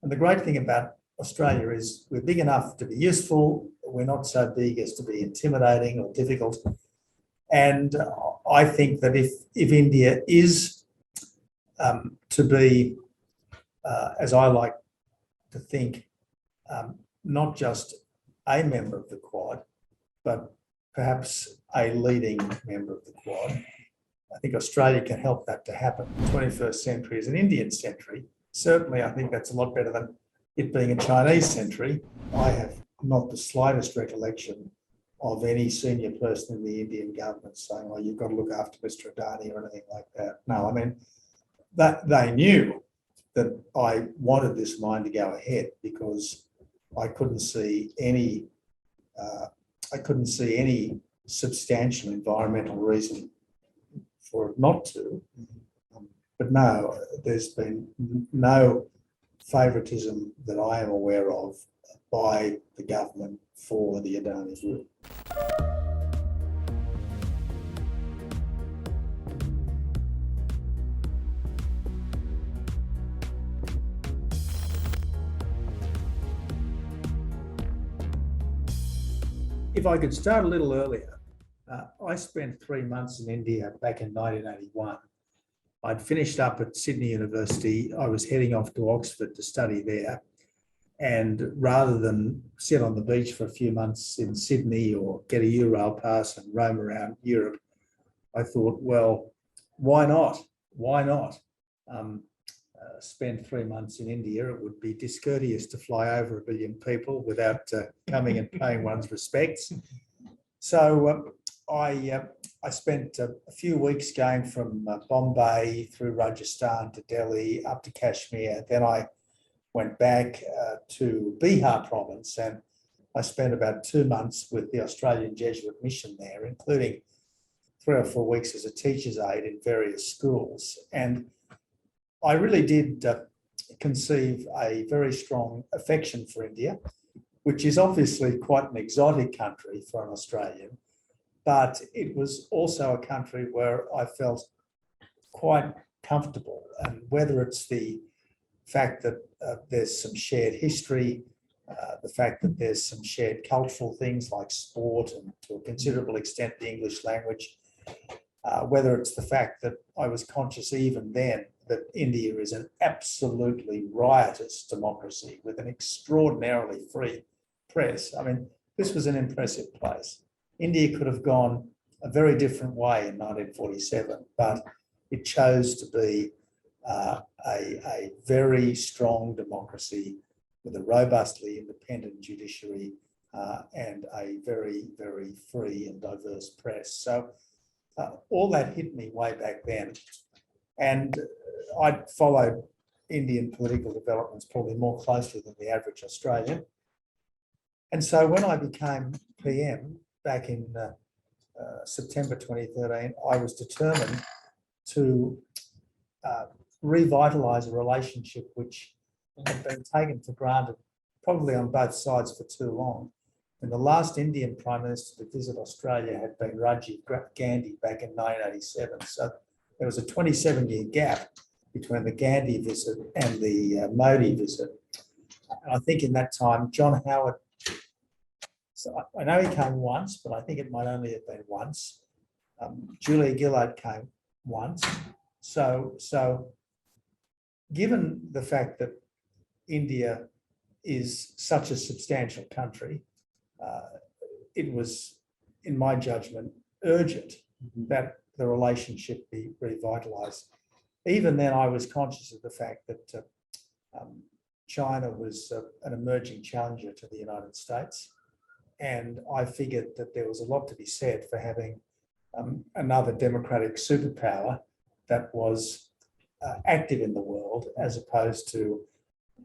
And the great thing about Australia is we're big enough to be useful. We're not so big as to be intimidating or difficult. And I think that if India is to be, as I like to think, not just a member of the Quad, but perhaps a leading member of the Quad, I think Australia can help that to happen. The 21st century is an Indian century. Certainly, I think that's a lot better than it being a Chinese century. I have not the slightest recollection of any senior person in the Indian government saying, "Oh, you've got to look after Mr. Adani," or anything like that. No, I mean, that they knew that I wanted this mine to go ahead because I couldn't see any substantial environmental reason for it not to. But no, there's been no favouritism that I am aware of by the government for the Adani route. If I could start a little earlier, I spent 3 months in India back in 1981. I'd finished up at Sydney University. I was heading off to Oxford to study there. And rather than sit on the beach for a few months in Sydney or get a Eurail pass and roam around Europe, I thought, well, why not? Why not spend 3 months in India? It would be discourteous to fly over 1 billion people without coming and paying one's respects. So I spent a few weeks going from Bombay through Rajasthan to Delhi up to Kashmir. Then I went back to Bihar province, and I spent about 2 months with the Australian Jesuit mission there, including 3 or 4 weeks as a teacher's aide in various schools. And I really did conceive a very strong affection for India, which is obviously quite an exotic country for an Australian, but it was also a country where I felt quite comfortable. And whether it's the fact that there's some shared history, the fact that there's some shared cultural things like sport and to a considerable extent the English language, whether it's the fact that I was conscious even then that India is an absolutely riotous democracy with an extraordinarily free press. I mean, this was an impressive place. India could have gone a very different way in 1947, but it chose to be a very strong democracy with a robustly independent judiciary and a very, very free and diverse press. So all that hit me way back then. And I'd followed Indian political developments probably more closely than the average Australian. And so when I became PM back in September 2013, I was determined to revitalise a relationship which had been taken for granted probably on both sides for too long. And the last Indian Prime Minister to visit Australia had been Rajiv Gandhi back in 1987. So there was a 27-year gap between the Gandhi visit and the Modi visit. And I think in that time, John Howard, so I know he came once, but I think it might only have been once. Julia Gillard came once. So given the fact that India is such a substantial country, it was, in my judgment, urgent that the relationship be revitalised. Even then, I was conscious of the fact that China was an emerging challenger to the United States. And I figured that there was a lot to be said for having another democratic superpower that was active in the world as opposed to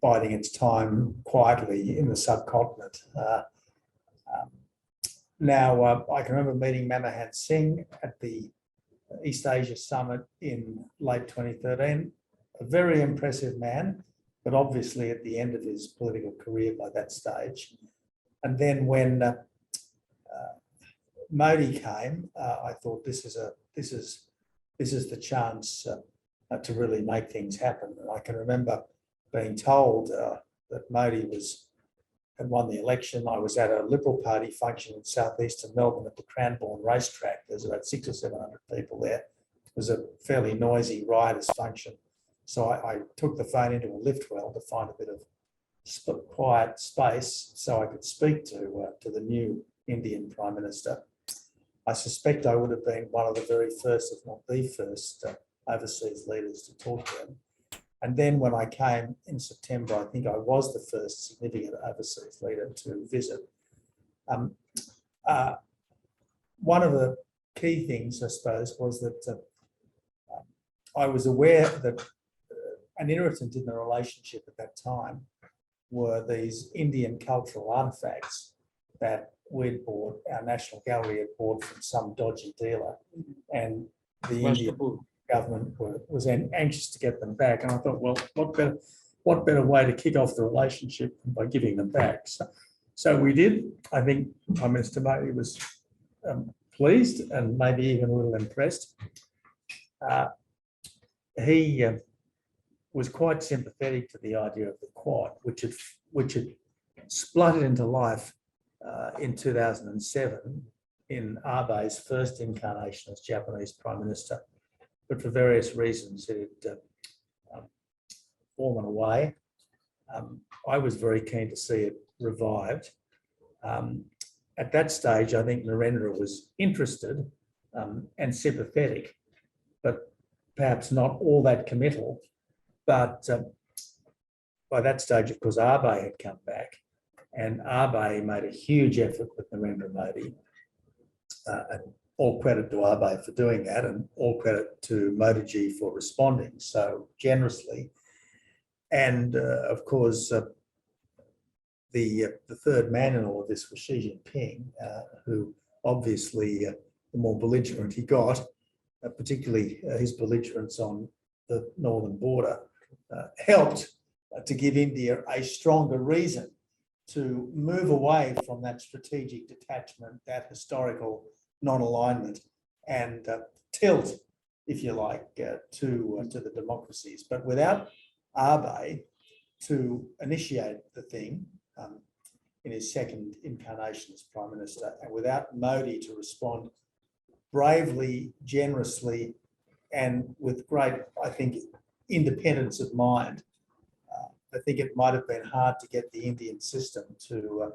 biding its time quietly in the subcontinent. Now, I can remember meeting Manmohan Singh at the East Asia Summit in late 2013. A very impressive man, but obviously at the end of his political career by that stage. And then when Modi came, I thought this is the chance to really make things happen. And I can remember being told that Modi had won the election. I was at a Liberal Party function in southeastern Melbourne at the Cranbourne racetrack. There's about 600 or 700 people there. It was a fairly noisy, riotous function. So I took the phone into a lift well to find a bit of quiet space so I could speak to the new Indian Prime Minister. I suspect I would have been one of the very first, if not the first, overseas leaders to talk to him. And then when I came in September, I think I was the first significant overseas leader to visit. One of the key things, I suppose, was that I was aware that an irritant in the relationship at that time were these Indian cultural artifacts that we'd bought, our National Gallery had bought from some dodgy dealer, and the Indian government was anxious to get them back. And I thought, well, what better way to kick off the relationship than by giving them back? So we did. I think Prime Minister Modi was pleased and maybe even a little impressed. He was quite sympathetic to the idea of the Quad, which had spluttered into life in 2007 in Abe's first incarnation as Japanese Prime Minister. But for various reasons, it had fallen away. I was very keen to see it revived. At that stage, I think Narendra was interested and sympathetic, but perhaps not all that committal. But by that stage, of course, Abe had come back, and Abe made a huge effort with Narendra Modi. And all credit to Abe for doing that, and all credit to Modi ji for responding so generously. And of course, the third man in all of this was Xi Jinping, who obviously, the more belligerent he got, particularly his belligerence on the northern border, helped to give India a stronger reason to move away from that strategic detachment, that historical non-alignment, and tilt, if you like, to the democracies. But without Abe to initiate the thing in his second incarnation as Prime Minister, and without Modi to respond bravely, generously, and with great, I think, independence of mind, I think it might have been hard to get the Indian system to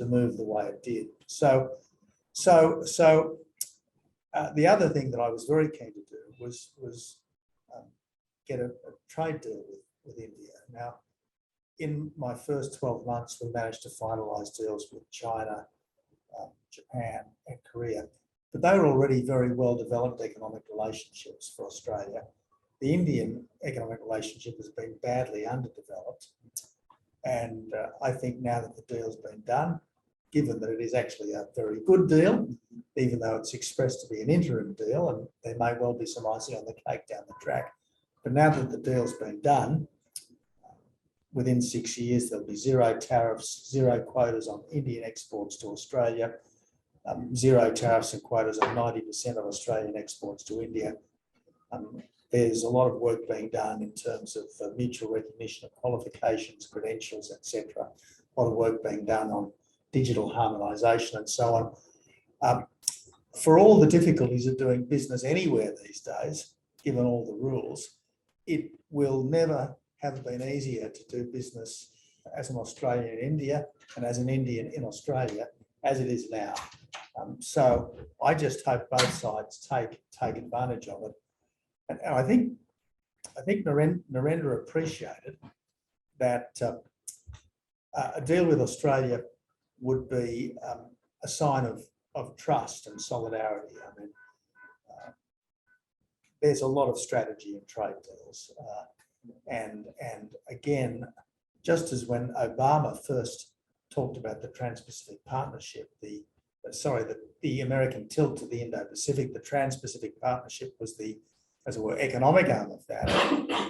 move the way it did. So the other thing that I was very keen to do was get a trade deal with India. Now, in my first 12 months, we managed to finalise deals with China, Japan, and Korea, but they were already very well developed economic relationships for Australia. The Indian economic relationship has been badly underdeveloped, and I think now that the deal's been done, given that it is actually a very good deal, even though it's expressed to be an interim deal, and there may well be some icing on the cake down the track, but now that the deal's been done, within 6 years, there'll be zero tariffs, zero quotas on Indian exports to Australia, zero tariffs and quotas on 90% of Australian exports to India. There's a lot of work being done in terms of mutual recognition of qualifications, credentials, etc. A lot of work being done on digital harmonisation and so on. For all the difficulties of doing business anywhere these days, given all the rules, it will never have been easier to do business as an Australian in India and as an Indian in Australia as it is now. So I just hope both sides take advantage of it. And I think Narendra appreciated that a deal with Australia would be a sign of trust and solidarity. I mean, there's a lot of strategy in trade deals. And again, just as when Obama first talked about the Trans-Pacific Partnership, the American tilt to the Indo-Pacific, the Trans-Pacific Partnership was the, as it were, economic arm of that.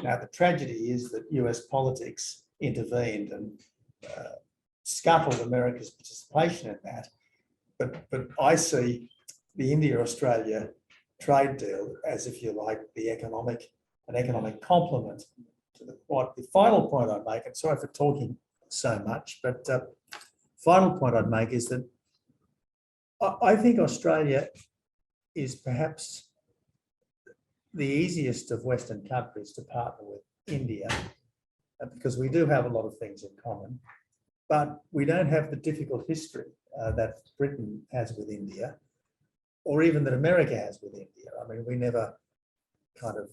Now, the tragedy is that US politics intervened and scuttled America's participation in that. But I see the India-Australia trade deal as, if you like, an economic complement to the Quad. The final point I make, and sorry for talking so much. But final point I'd make is that I think Australia is perhaps the easiest of Western countries to partner with India, because we do have a lot of things in common, but we don't have the difficult history that Britain has with India, or even that America has with India. I mean, we never kind of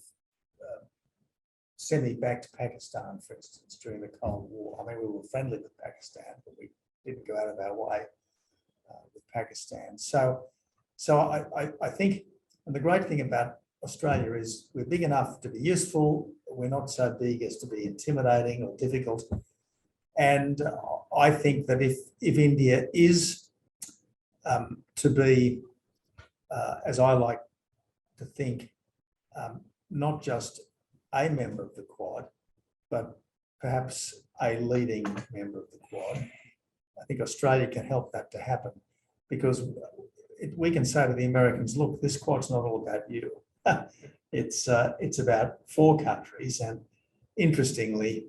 semi-backed Pakistan, for instance, during the Cold War. I mean, we were friendly with Pakistan, but we didn't go out of our way with Pakistan. So I think, and the great thing about Australia is we're big enough to be useful. We're not so big as to be intimidating or difficult. And I think that if India is to be, as I like to think, not just a member of the Quad, but perhaps a leading member of the Quad, I think Australia can help that to happen, because we can say to the Americans, look, this Quad's not all about you. It's about 4 countries, and interestingly,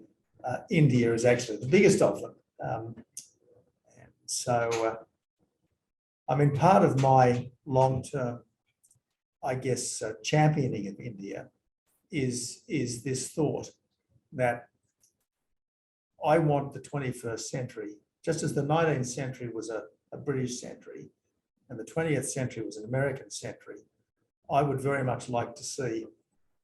India is actually the biggest of them. And so, I mean, part of my long-term, I guess, championing of India is this thought that I want the 21st century, just as the 19th century was a British century and the 20th century was an American century, I would very much like to see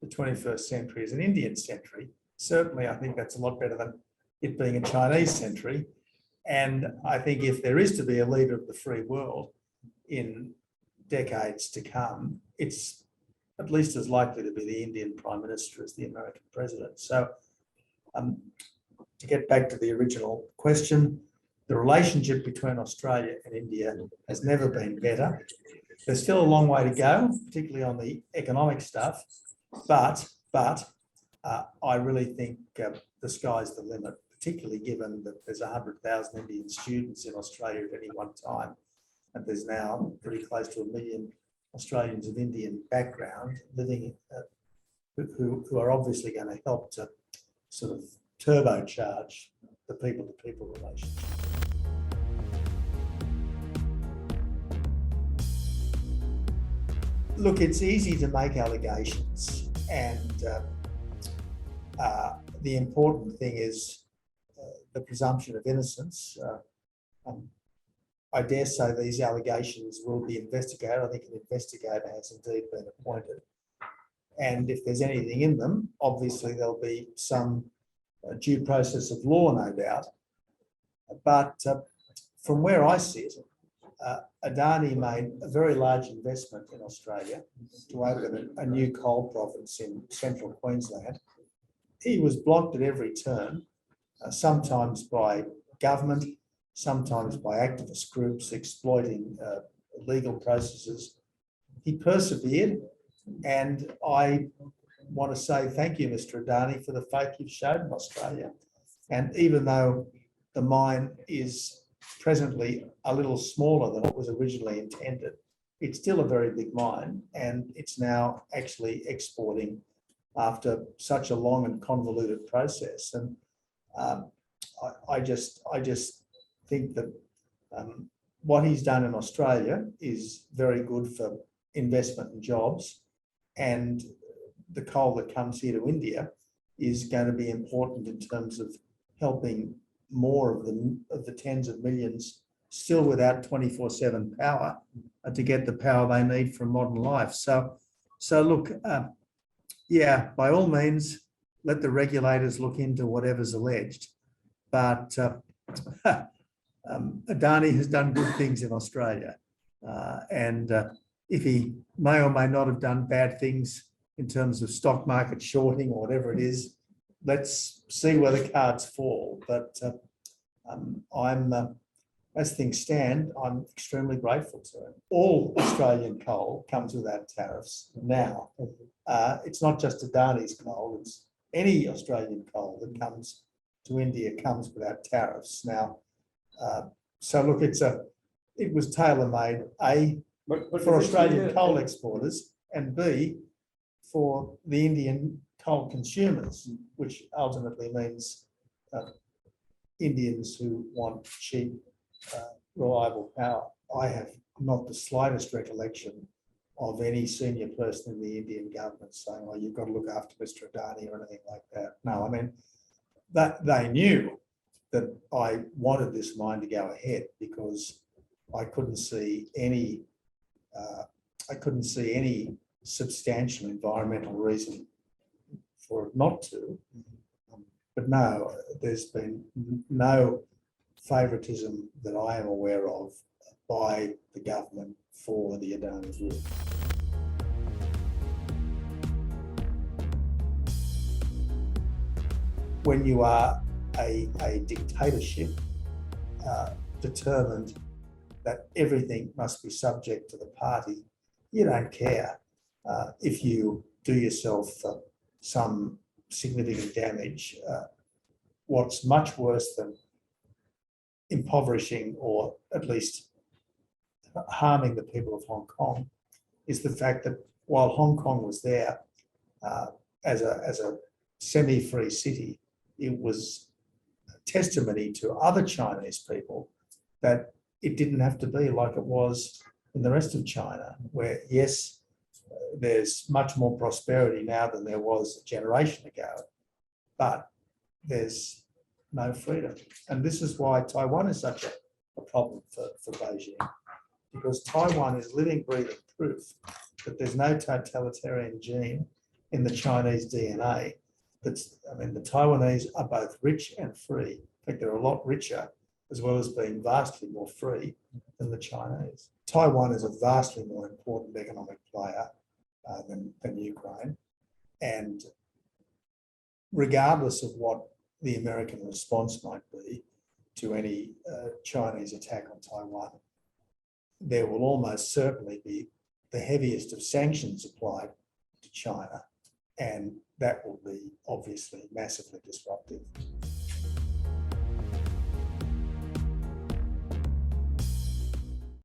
the 21st century as an Indian century. Certainly, I think that's a lot better than it being a Chinese century. And I think if there is to be a leader of the free world in decades to come, it's at least as likely to be the Indian Prime Minister as the American President. So to get back to the original question, the relationship between Australia and India has never been better. There's still a long way to go, particularly on the economic stuff, but I really think the sky's the limit, particularly given that there's 100,000 Indian students in Australia at any one time, and there's now pretty close to 1 million Australians of Indian background living, who are obviously going to help to sort of turbocharge the people-to-people relationship. Look, it's easy to make allegations, and the important thing is the presumption of innocence. I dare say these allegations will be investigated. I think an investigator has indeed been appointed. And if there's anything in them, obviously there'll be some due process of law, no doubt. But from where I sit, Adani made a very large investment in Australia to open a new coal province in central Queensland. He was blocked at every turn, sometimes by government, sometimes by activist groups exploiting legal processes. He persevered, and I want to say thank you, Mr. Adani, for the faith you've shown in Australia. And even though the mine is presently a little smaller than it was originally intended, it's still a very big mine, and it's now actually exporting after such a long and convoluted process. And I just think that what he's done in Australia is very good for investment and jobs, and the coal that comes here to India is going to be important in terms of helping more of the tens of millions still without 24/7 power to get the power they need for modern life. So look, yeah, by all means, let the regulators look into whatever's alleged. But Adani has done good things in Australia. And if he may or may not have done bad things in terms of stock market shorting or whatever it is, let's see where the cards fall. But as things stand, I'm extremely grateful to him. All Australian coal comes without tariffs now. It's not just Adani's coal, it's any Australian coal that comes to India comes without tariffs. Now, so look, it was tailor-made, A, for Australian coal exporters, and B, for the Indian coal consumers, which ultimately means Indians who want cheap, reliable power. I have not the slightest recollection of any senior person in the Indian government saying, "Well, you've got to look after Mr. Adani" or anything like that. No, I mean, that they knew that I wanted this mine to go ahead because I couldn't see any substantial environmental reason for it not to. But no, there's been no favouritism that I am aware of by the government for the Adani Group. When you are a dictatorship determined that everything must be subject to the party, you don't care if you do yourself some significant damage. What's much worse than impoverishing or at least harming the people of Hong Kong is the fact that while Hong Kong was there as a semi-free city, it was a testimony to other Chinese people that it didn't have to be like it was in the rest of China, where, yes, there's much more prosperity now than there was a generation ago, but there's no freedom. And this is why Taiwan is such a problem for Beijing, because Taiwan is living, breathing proof that there's no totalitarian gene in the Chinese DNA. The Taiwanese are both rich and free. In fact, they're a lot richer, as well as being vastly more free than the Chinese. Taiwan is a vastly more important economic player than Ukraine. And regardless of what the American response might be to any Chinese attack on Taiwan, there will almost certainly be the heaviest of sanctions applied to China, and that will be obviously massively disruptive.